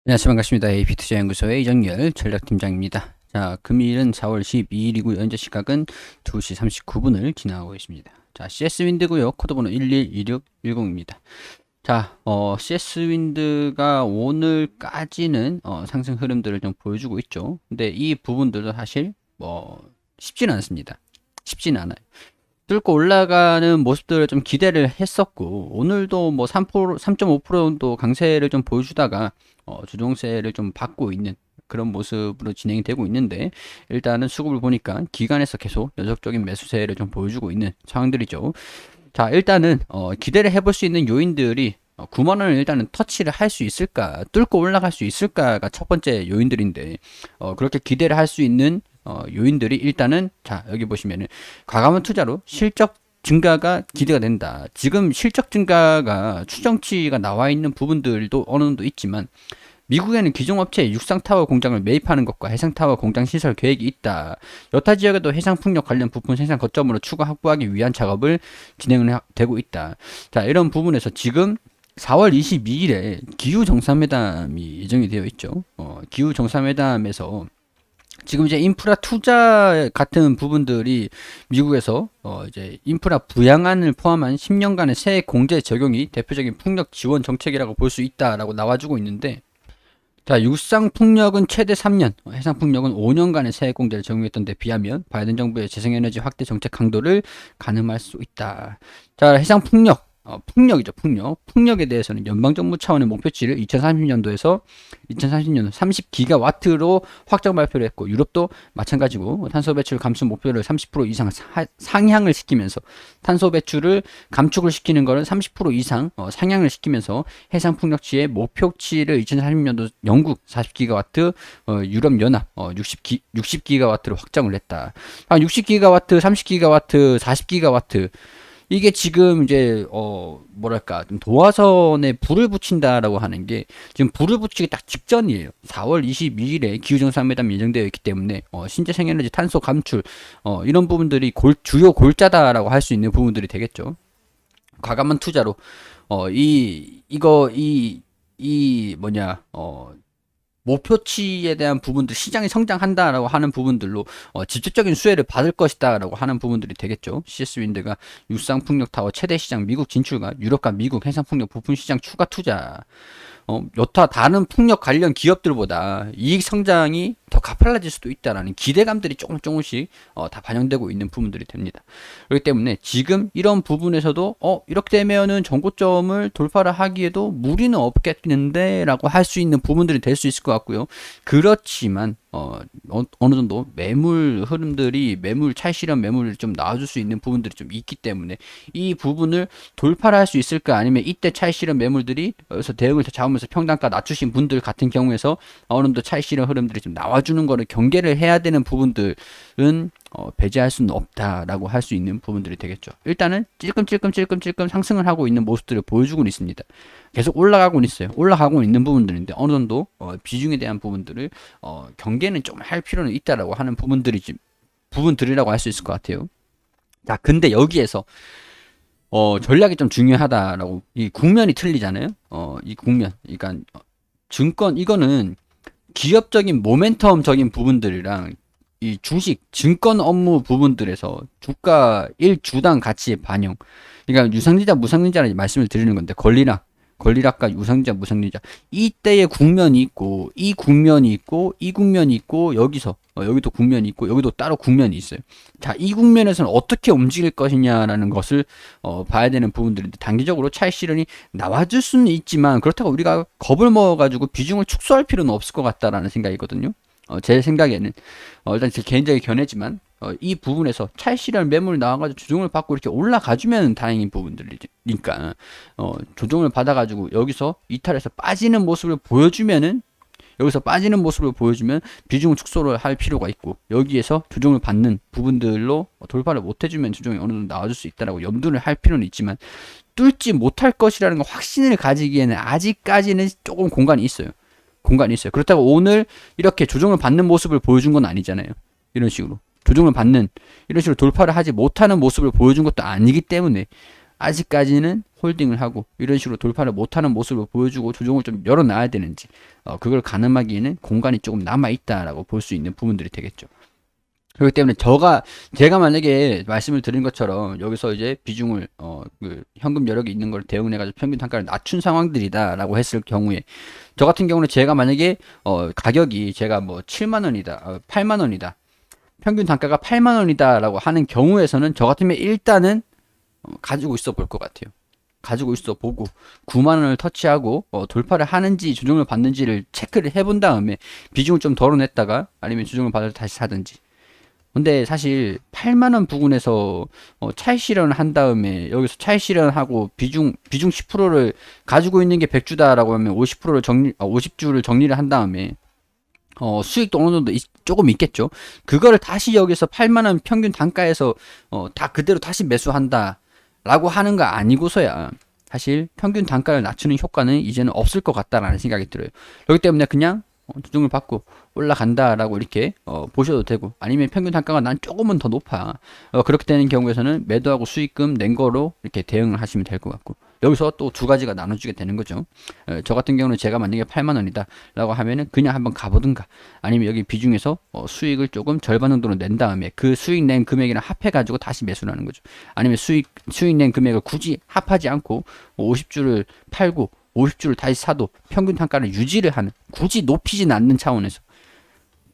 안녕하세요. 반갑습니다. AP투자연구소의 이정열 전략팀장입니다. 자, 금일은 4월 12일이고요. 현재 시각은 2시 39분을 지나고 있습니다. 자, CS윈드고요. 코드번호 112610입니다. 자, CS윈드가 오늘까지는 상승 흐름들을 좀 보여주고 있죠. 근데 이 부분들도 사실 쉽지는 않습니다. 쉽지는 않아요. 뚫고 올라가는 모습들을 좀 기대를 했었고, 오늘도 뭐 3.5% 정도 강세를 좀 보여주다가 주종세를 좀 받고 있는 그런 모습으로 진행이 되고 있는데, 일단은 수급을 보니까 기관에서 계속 연속적인 매수세를 좀 보여주고 있는 상황들이죠. 자, 일단은 기대를 해볼 수 있는 요인들이 9만원을 일단은 터치를 할 수 있을까, 뚫고 올라갈 수 있을까가 첫 번째 요인들인데, 그렇게 기대를 할 수 있는 요인들이 일단은, 자, 여기 보시면은 과감한 투자로 실적 증가가 기대가 된다. 지금 실적 증가가 추정치가 나와 있는 부분들도 어느 정도 있지만, 미국에는 기종업체의 육상타워 공장을 매입하는 것과 해상타워 공장 시설 계획이 있다. 여타 지역에도 해상풍력 관련 부품 생산 거점으로 추가 확보하기 위한 작업을 진행되고 있다. 자, 이런 부분에서 지금 4월 22일에 기후 정상회담이 예정이 되어 있죠. 기후 정상회담에서 지금 이제 인프라 투자 같은 부분들이 미국에서 이제 인프라 부양안을 포함한 10년간의 세액 공제 적용이 대표적인 풍력 지원 정책이라고 볼 수 있다라고 나와주고 있는데, 자, 육상 풍력은 최대 3년, 해상 풍력은 5년간의 세액 공제를 적용했던 데 비하면 바이든 정부의 재생에너지 확대 정책 강도를 가늠할 수 있다. 자, 해상 풍력, 풍력이죠, 풍력. 풍력에 대해서는 연방정부 차원의 목표치를 2030년도에서 2030년 30기가와트로 확정 발표를 했고, 유럽도 마찬가지고 탄소 배출 감축 목표를 30% 이상 상향을 시키면서, 탄소 배출을 감축을 시키는 거는 30% 이상 상향을 시키면서 해상 풍력치의 목표치를 2030년도 영국 40기가와트, 유럽 연합 60기가와트로 확정을 했다. 60기가와트, 30기가와트, 40기가와트, 이게 지금 이제 뭐랄까 좀 도화선에 불을 붙인다라고 하는 게 지금 불을 붙이기 딱 직전이에요. 4월 22일에 기후정상회담이 예정되어 있기 때문에 신재생에너지 탄소 감출 이런 부분들이 주요 골자다라고 할 수 있는 부분들이 되겠죠. 과감한 투자로 목표치에 대한 부분들, 시장이 성장한다라고 하는 부분들로 직접적인 수혜를 받을 것이다라고 하는 부분들이 되겠죠. CS윈드가 육상풍력 타워 최대 시장 미국 진출과 유럽과 미국 해상풍력 부품 시장 추가 투자, 여타 다른 풍력 관련 기업들보다 이익 성장이 더 가팔라질 수도 있다라는 기대감들이 조금씩 다 반영되고 있는 부분들이 됩니다. 그렇기 때문에 지금 이런 부분에서도 이렇게 되면은 전고점을 돌파를 하기에도 무리는 없겠는데 라고 할 수 있는 부분들이 될 수 있을 것 같고요. 그렇지만 어느 정도 매물 흐름들이 찰실현 매물을 좀 나와줄 수 있는 부분들이 좀 있기 때문에 이 부분을 돌파를 할 수 있을까, 아니면 이때 찰실현 매물들이 여기서 대응을 잡으면서 평단가 낮추신 분들 같은 경우에서 어느 정도 찰실현 흐름들이 좀 나와주는 거를 경계를 해야 되는 부분들은 배제할 수는 없다라고 할 수 있는 부분들이 되겠죠. 일단은 찔끔찔끔 상승을 하고 있는 모습들을 보여주고 있습니다. 계속 올라가고 있어요. 올라가고 있는 부분들인데 어느 정도 비중에 대한 부분들을 경계는 좀 할 필요는 있다라고 하는 부분들이라고 할 수 있을 것 같아요. 자, 근데 여기에서 전략이 좀 중요하다라고, 이 국면이 틀리잖아요. 이 국면, 그러니까 증권, 이거는 기업적인 모멘텀적인 부분들이랑 이 주식, 증권 업무 부분들에서 주가 1주당 가치의 반영, 그러니까 유상증자, 무상증자를 말씀을 드리는 건데, 권리락과 유상증자, 무상증자, 이때의 국면이 있고, 이 국면이 있고, 이 국면이 있고, 여기도 국면이 있고, 여기도 따로 국면이 있어요. 자, 이 국면에서는 어떻게 움직일 것이냐라는 것을 봐야 되는 부분들인데, 단기적으로 차익 실현이 나와줄 수는 있지만, 그렇다고 우리가 겁을 먹어가지고 비중을 축소할 필요는 없을 것 같다라는 생각이거든요. 제 생각에는 일단 제 개인적인 견해지만, 이 부분에서 차익 실현 매물 나와가지고 조정을 받고 이렇게 올라가주면 다행인 부분들이니까, 조정을 받아가지고 여기서 이탈해서 빠지는 모습을 보여주면 비중 축소를 할 필요가 있고, 여기에서 조정을 받는 부분들로 돌파를 못해주면 조정이 어느 정도 나와줄 수 있다라고 염두를 할 필요는 있지만, 뚫지 못할 것이라는 거 확신을 가지기에는 아직까지는 조금 공간이 있어요. 그렇다고 오늘 이렇게 조정을 받는 모습을 보여준 건 아니잖아요. 이런 식으로 조정을 받는, 이런 식으로 돌파를 하지 못하는 모습을 보여준 것도 아니기 때문에 아직까지는 홀딩을 하고 이런 식으로 돌파를 못하는 모습을 보여주고 조정을 좀 열어놔야 되는지, 그걸 가늠하기에는 공간이 조금 남아있다라고 볼 수 있는 부분들이 되겠죠. 그렇기 때문에 제가 만약에 말씀을 드린 것처럼 여기서 이제 비중을 그 현금 여력이 있는 걸 대응해 가지고 평균 단가를 낮춘 상황들이다라고 했을 경우에, 저 같은 경우는 제가 만약에 가격이 제가 뭐 7만 원이다, 8만 원이다, 평균 단가가 8만 원이다라고 하는 경우에서는 저 같으면 일단은 가지고 있어 볼 것 같아요. 가지고 있어 보고 9만 원을 터치하고 돌파를 하는지 조정을 받는지를 체크를 해본 다음에 비중을 좀 덜어냈다가 아니면 조정을 받을 때 다시 사든지. 근데 사실 8만 원 부근에서 차익 실현을 한 다음에 여기서 차익 실현하고 비중 10%를 가지고 있는 게 100주다라고 하면 50%를 50주를 정리를 한 다음에 수익도 어느 정도 조금 있겠죠. 그거를 다시 여기서 8만 원 평균 단가에서 다 그대로 다시 매수한다라고 하는 거 아니고서야 사실 평균 단가를 낮추는 효과는 이제는 없을 것 같다라는 생각이 들어요. 그렇기 때문에 그냥 조정을 받고 올라간다라고 이렇게 보셔도 되고, 아니면 평균 단가가 난 조금은 더 높아, 그렇게 되는 경우에서는 매도하고 수익금 낸 거로 이렇게 대응을 하시면 될 것 같고, 여기서 또 두 가지가 나눠주게 되는 거죠. 저 같은 경우는 제가 만약에 8만 원이다 라고 하면은 그냥 한번 가보든가, 아니면 여기 비중에서 수익을 조금 절반 정도로 낸 다음에 그 수익 낸 금액이랑 합해 가지고 다시 매수를 하는 거죠. 아니면 수익 낸 금액을 굳이 합하지 않고 50주를 팔고 50주를 다시 사도 평균 단가를 유지를 하는, 굳이 높이진 않는 차원에서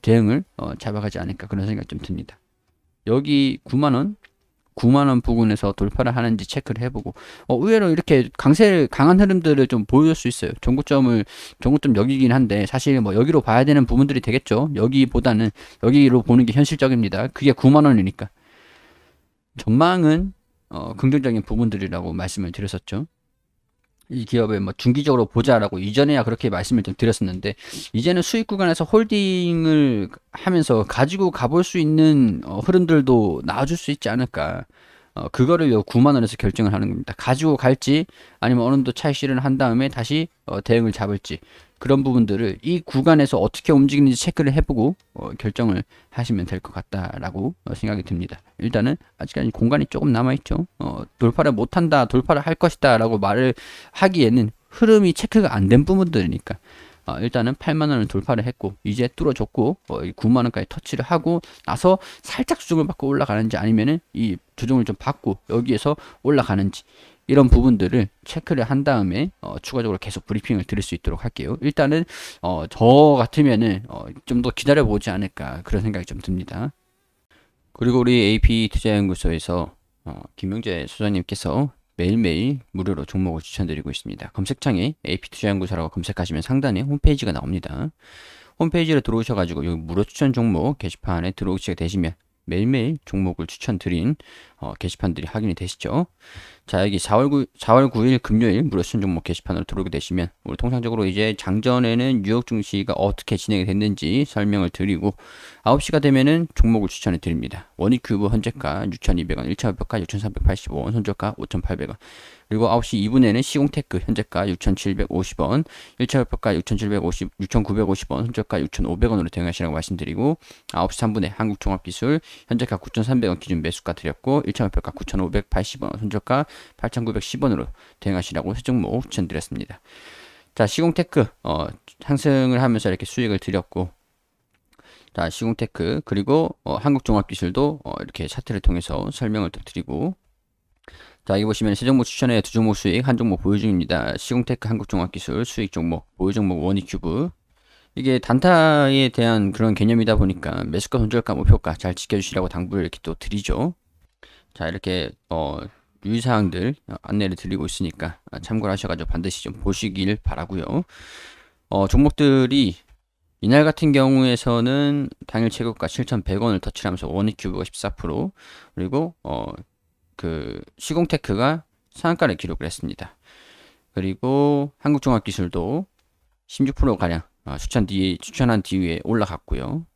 대응을 잡아가지 않을까, 그런 생각이 좀 듭니다. 여기 9만원 부근에서 돌파를 하는지 체크를 해보고, 의외로 이렇게 강한 흐름들을 좀 보여줄 수 있어요. 정고점 여기긴 한데 사실 뭐 여기로 봐야 되는 부분들이 되겠죠. 여기보다는 여기로 보는 게 현실적입니다. 그게 9만원이니까 전망은 긍정적인 부분들이라고 말씀을 드렸었죠. 이 기업을 뭐 중기적으로 보자라고 이전에야 그렇게 말씀을 좀 드렸었는데, 이제는 수익 구간에서 홀딩을 하면서 가지고 가볼 수 있는 흐름들도 나와줄 수 있지 않을까. 그거를 9만 원에서 결정을 하는 겁니다. 가지고 갈지 아니면 어느 정도 차익 실현을 한 다음에 다시 대응을 잡을지, 그런 부분들을 이 구간에서 어떻게 움직이는지 체크를 해보고 결정을 하시면 될 것 같다라고 생각이 듭니다. 일단은 아직까지 공간이 조금 남아있죠. 돌파를 못한다, 돌파를 할 것이다 라고 말을 하기에는 흐름이 체크가 안 된 부분들이니까, 일단은 8만 원을 돌파를 했고 이제 뚫어줬고 9만 원까지 터치를 하고 나서 살짝 조정을 받고 올라가는지, 아니면은 이 조정을 좀 받고 여기에서 올라가는지, 이런 부분들을 체크를 한 다음에 추가적으로 계속 브리핑을 드릴 수 있도록 할게요. 일단은 저 같으면은 좀 더 기다려 보지 않을까, 그런 생각이 좀 듭니다. 그리고 우리 AP 투자연구소에서 김명재 소장님께서 매일매일 무료로 종목을 추천드리고 있습니다. 검색창에 AP 투자연구소라고 검색하시면 상단에 홈페이지가 나옵니다. 홈페이지로 들어오셔가지고 여기 무료 추천 종목 게시판에 들어오시게 되시면 매일매일 종목을 추천드린 게시판들이 확인이 되시죠. 자, 여기 4월 9일 금요일 무료 추천 종목 게시판으로 들어오게 되시면 우리 통상적으로 이제 장전에는 뉴욕 증시가 어떻게 진행이 됐는지 설명을 드리고, 9시가 되면은 종목을 추천해 드립니다. 원익큐브 현재가 6,200원, 1차 목표가 6,385원, 손절가 5,800원. 그리고 9시 2분에는 시공테크 현재가 6,750원, 1차 목표가 6,950원, 손절가 6,500원으로 대응하시라고 말씀드리고, 9시 3분에 한국종합기술 현재가 9,300원 기준 매수가 드렸고, 1차 목표가 9,580원, 손절가 8,910원으로 대응하시라고 세 종목 추천드렸습니다. 자, 시공테크 상승을 하면서 이렇게 수익을 드렸고, 자, 시공테크 그리고 한국종합기술도 이렇게 차트를 통해서 설명을 또 드리고, 자, 여기 보시면 세 종목 추천에 두 종목 수익, 한 종목 보유 중입니다. 시공테크, 한국종합기술 수익 종목, 보유 종목 원익큐브. 이게 단타에 대한 그런 개념이다 보니까 매수가, 손절가, 목표가 잘 지켜주시라고 당부를 이렇게 또 드리죠. 자, 이렇게 유의사항들 안내를 드리고 있으니까 참고를 하셔가지고 반드시 좀 보시길 바라고요. 종목들이 이날 같은 경우에서는 당일 최고가 7,100원을 터치하면서 원익큐브가 14%, 그리고 그 시공테크가 상한가를 기록을 했습니다. 그리고 한국종합기술도 16%가량 추천한 뒤에 올라갔고요.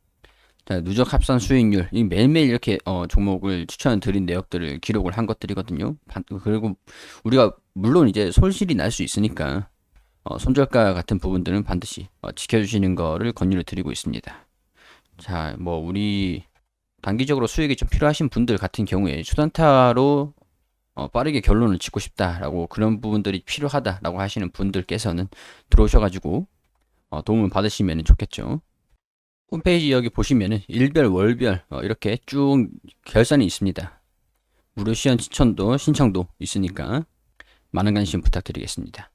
자, 누적 합산 수익률, 이 매일매일 이렇게 종목을 추천드린 내역들을 기록을 한 것들이거든요. 그리고 우리가 물론 이제 손실이 날 수 있으니까 손절가 같은 부분들은 반드시 지켜주시는 거를 권유를 드리고 있습니다. 자, 우리 단기적으로 수익이 좀 필요하신 분들 같은 경우에 초단타로 빠르게 결론을 짓고 싶다라고 그런 부분들이 필요하다라고 하시는 분들께서는 들어오셔가지고 도움을 받으시면 좋겠죠. 홈페이지 여기 보시면은 일별, 월별 이렇게 쭉 결산이 있습니다. 무료 시연 신청도 있으니까 많은 관심 부탁드리겠습니다.